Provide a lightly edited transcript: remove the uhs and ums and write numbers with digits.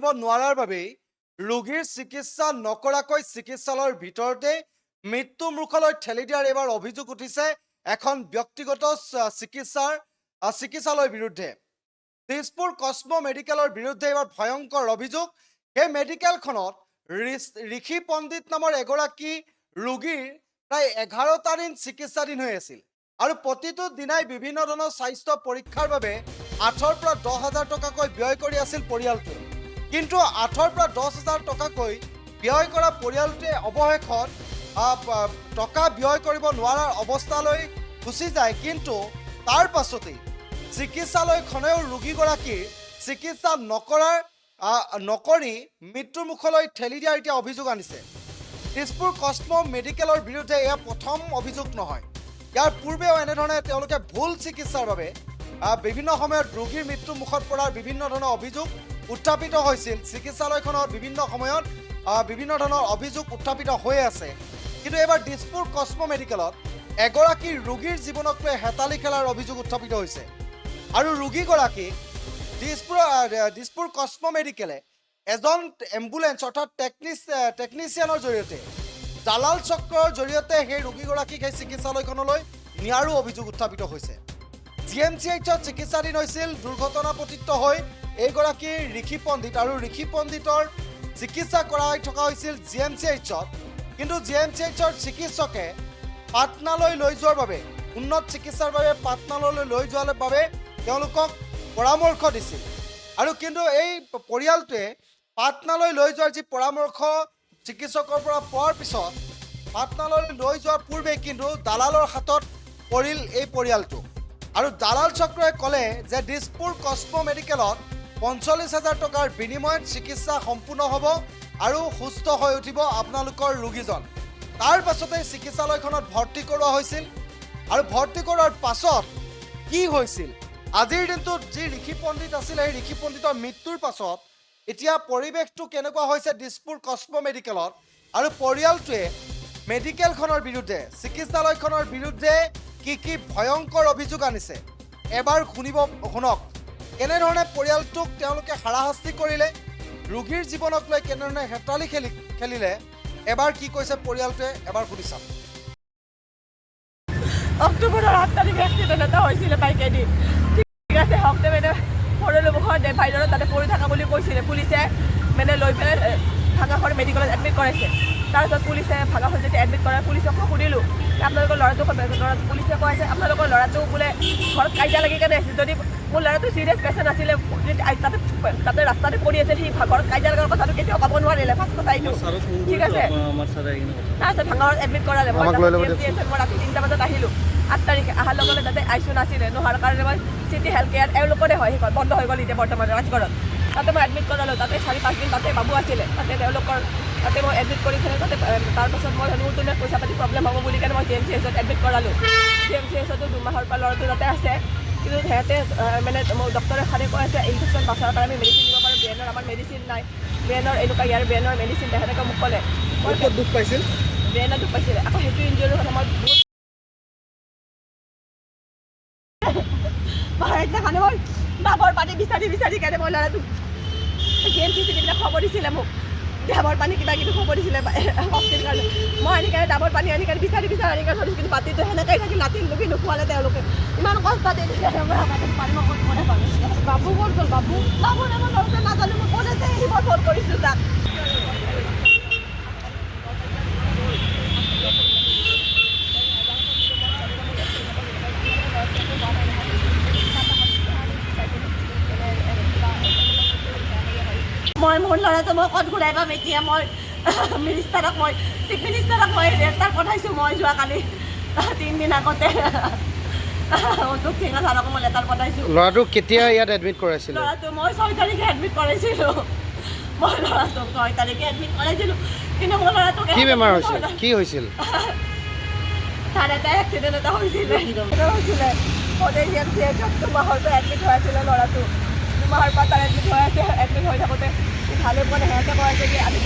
কৰিব নোৱাৰাৰ বাবেই ৰোগীৰ চিকিৎসা নকৰাকৈ চিকিৎসালয়ৰ ভিতৰতে মৃত্যু মুখলৈ ঠেলি দিয়াৰ এবাৰ অভিযোগ উঠিছে এখন ব্যক্তিগত চিকিৎসালয়ৰ বিৰুদ্ধে। তেজপুৰ কসমো মেডিকেলৰ বিৰুদ্ধে এবাৰ ভয়ংকৰ অভিযোগ। সেই মেডিকেলখনত ঋষি পণ্ডিত নামৰ এগৰাকী ৰোগীৰ প্ৰায় 11টা দিন চিকিৎসাধীন হৈ আছিল আৰু প্ৰতিটো দিনাই বিভিন্ন ধৰণৰ স্বাস্থ্য পৰীক্ষাৰ বাবে 8ৰ পৰা 10,000 টকাকৈ ব্যয় কৰি আছিল পৰিয়ালটোৱে। কিন্তু 8ৰ পৰা 10,000 টকাকৈ ব্যয় কৰা পৰিয়ালটোৱে অৱশেষত টকা ব্যয় কৰিব নোৱাৰাৰ অৱস্থালৈ গুচি যায়। কিন্তু তাৰ পাছতেই চিকিৎসালয়খনেও ৰোগীগৰাকীৰ চিকিৎসা নকৰি মৃত্যুৰ মুখলৈ ঠেলি দিয়াৰ এতিয়া অভিযোগ আনিছে। তেজপুৰ কসমো মেডিকেলৰ বিৰুদ্ধে এয়া প্ৰথম অভিযোগ নহয়। ইয়াৰ পূৰ্বেও এনেধৰণে তেওঁলোকে ভুল চিকিৎসাৰ বাবে বিভিন্ন সময়ত ৰোগীৰ মৃত্যু মুখত পৰাৰ বিভিন্ন ধৰণৰ অভিযোগ উত্থাপিত হৈছিল। চিকিৎসালয়খনত বিভিন্ন সময়ত বিভিন্ন ধৰণৰ অভিযোগ উত্থাপিত হৈ আছে। কিন্তু এবাৰ তেজপুৰ কসমো মেডিকেলত এগৰাকী ৰোগীৰ জীৱনক লৈ হেতালি খেলাৰ অভিযোগ উত্থাপিত হৈছে আৰু ৰোগীগৰাকী তেজপুৰ কসমো মেডিকেলে এজন এম্বুলেন্স অৰ্থাৎ টেকনিচিয়ানৰ জৰিয়তে দালাল চক্ৰৰ জৰিয়তে সেই ৰোগীগৰাকীক সেই চিকিৎসালয়খনলৈ নিয়াৰো অভিযোগ উত্থাপিত হৈছে। GMCHত চিকিৎসাধীন হৈছিল দুৰ্ঘটনাপতিত হৈ এইগৰাকী ঋষি পণ্ডিত আৰু ঋষি পণ্ডিতৰ চিকিৎসা কৰাই থকা হৈছিল GMCHত। কিন্তু GMCHৰ চিকিৎসকে পাটনালৈ লৈ যোৱাৰ বাবে উন্নত চিকিৎসাৰ বাবে পাটনালৈ লৈ যোৱাৰ বাবে তেওঁলোকক পৰামৰ্শ দিছিল আৰু কিন্তু এই পৰিয়ালটোৱে পাটনালৈ লৈ যোৱাৰ যি পৰামৰ্শ চিকিৎসকৰ পৰা পোৱাৰ পিছত পাটনালৈ লৈ যোৱাৰ পূৰ্বে কিন্তু দালালৰ হাতত পৰিল এই পৰিয়ালটো আৰু দালাল চক্ৰই ক'লে যে তেজপুৰ কসমো মেডিকেলত 45,000 টকাৰ বিনিময়ত চিকিৎসা সম্পূৰ্ণ হ'ব আৰু সুস্থ হৈ উঠিব আপোনালোকৰ ৰোগীজন। তাৰ পাছতেই চিকিৎসালয়খনত ভৰ্তি কৰোৱা হৈছিল আৰু ভৰ্তি কৰোৱাৰ পাছত কি হৈছিল, আজিৰ দিনটোত যি ঋষি পণ্ডিত আছিল সেই ঋষি পণ্ডিতৰ মৃত্যুৰ পাছত এতিয়া পৰিৱেশটো কেনেকুৱা হৈছে তেজপুৰ কসমো মেডিকেলত আৰু পৰিয়ালটোৱে মেডিকেলখনৰ বিৰুদ্ধে চিকিৎসালয়খনৰ বিৰুদ্ধে কি ভয়ংকৰ অভিযোগ আনিছে এবাৰ শুনক। কেনেধৰণে পৰিয়ালটোক তেওঁলোকে হাৰাশাস্তি কৰিলে, ৰোগীৰ জীৱনক লৈ কেনেধৰণে হেতালি খেলিলে, এবাৰ কি কৈছে পৰিয়ালটোৱে এবাৰ শুনি চাওক। অক্টোবৰৰ 8 তাৰিখে এক্সিডেণ্ট এটা হৈছিলে বাইকেদি। ঠিক আছে, হওঁতে মানে সৰুলো মুখৰ ডিভাইডাৰত তাতে পৰি থকা বুলি কৈছিলে। পুলিচে মানে লৈ পেলাই ভাঙাখন মেডিকেলত এডমিট কৰাইছে। তাৰপিছত পুলিচে ভাঙাখন যেতিয়া এডমিট কৰায় পুলিচক মই সুধিলোঁ আপোনালোকৰ ল'ৰাটোক, পুলিচে কৈ আছে আপোনালোকৰ ল'ৰাটো বোলে ঘৰত কাজিয়া লাগি কেনে আছিল। যদি মোৰ ল'ৰাটো চিৰিয়াছ পেচেণ্ট আছিলে তাতে ৰাস্তাতে পৰি আছিল, সি ঘৰত কাজিয়া লগাৰ কথাটো কেতিয়াও ক'ব নোৱাৰিলে। ফাৰ্ষ্ট কথা এইটো ঠিক আছে। তাৰপিছত ভাঙাৰত এডমিট কৰালে। মই ৰাতি 3টা বজাত আহিলোঁ। 8 তাৰিখে অহাৰ লগে লগে তাতে আইচু নাছিলে, নোহোৱাৰ কাৰণে মই চিটি হেল্থ কেয়াৰ এওঁলোকৰে হয়, সেইখন বন্ধ হৈ গ'ল এতিয়া বৰ্তমান ৰাজগড়ত। তাতে মই এডমিট কৰালোঁ। তাতে 4-5 দিন তাতে বাবু আছিলে, তাতে মই এডমিট কৰি কিনে তাতে তাৰপাছত মই নতুন পইচা পাতি প্ৰব্লেম হ'ব বুলি কেনে মই GMCHত এডমিট কৰালোঁ। GMCHতো 2 মাহৰ পৰা ল'ৰাটো তাতে আছে। কিন্তু সিহঁতে মানে মোৰ ডক্টৰে খালি কৈ আছে ইনফেকশ্যন বাচাৰ কাৰণে আমি মেডিচিন দিব পাৰোঁ, ব্ৰেইনৰ আমাৰ মেডিচিন নাই, ব্ৰেইনৰ এনেকুৱা ইয়াৰ ব্ৰেইনৰ মেডিচিন তেখেতে মোক ক'লে। মই দুখ পাইছিল, ব্ৰেইনত দুখ পাইছিলে। আকৌ সেইটো ইঞ্জুৰিৰ কথা মই সেইদিনাখনে মই ডাবৰ পানী বিচাৰি কেনে মই ল'ৰাটো GMCHবিলাক খবৰ দিছিলে মোক, ডাবৰ পানী কিবা কিবি খবৰ দিছিলে শক্তিৰ কাৰণে। মই আনি কেনে ডাবৰ পানী আনি কেনে বিচাৰি আনি কেনে ধৰিছোঁ, কিন্তু মাটিটো সেনেকৈ থাকি লাঠিৰ লুকি নোখোৱালে তেওঁলোকে। ইমান কষ্ট দি দিলে বাবু ক'ত গ'ল? বাবু নামৰ ল'ৰাটোৱে নাজানো, মই ক'লে যে মই ফোন কৰিছোঁ তাক। মই মোৰ ল'ৰাটো মই ক'ত ঘূৰাই পাম এতিয়া? মই মিনিষ্টাৰক চিফ মিনিষ্টাৰক মই লেটাৰ পঠাইছোঁ। মই যোৱাকালি 3 দিন আগতে অশোক সিংহ ছাৰক মই লেটাৰ পঠাইছোঁ। ল'ৰাটোক কেতিয়া ইয়াত এডমিট কৰাইছিল? ল'ৰাটো মই 6 তাৰিখে এডমিট কৰাইছিলোঁ। কিন্তু মোৰ ল'ৰাটোক কি বেমাৰ হৈছিল, কি হৈছিল? তাৰ এটা এক্সিডেণ্ট এটা হৈছিলে। 2 মাহৰ পৰা এডমিট হৈ আছিলে ল'ৰাটো। 2 মাহৰ পৰা তাৰ এডমিট হৈ থাকোঁতে ভালে পোৱা সিহঁতে কৈ আছে কি আমি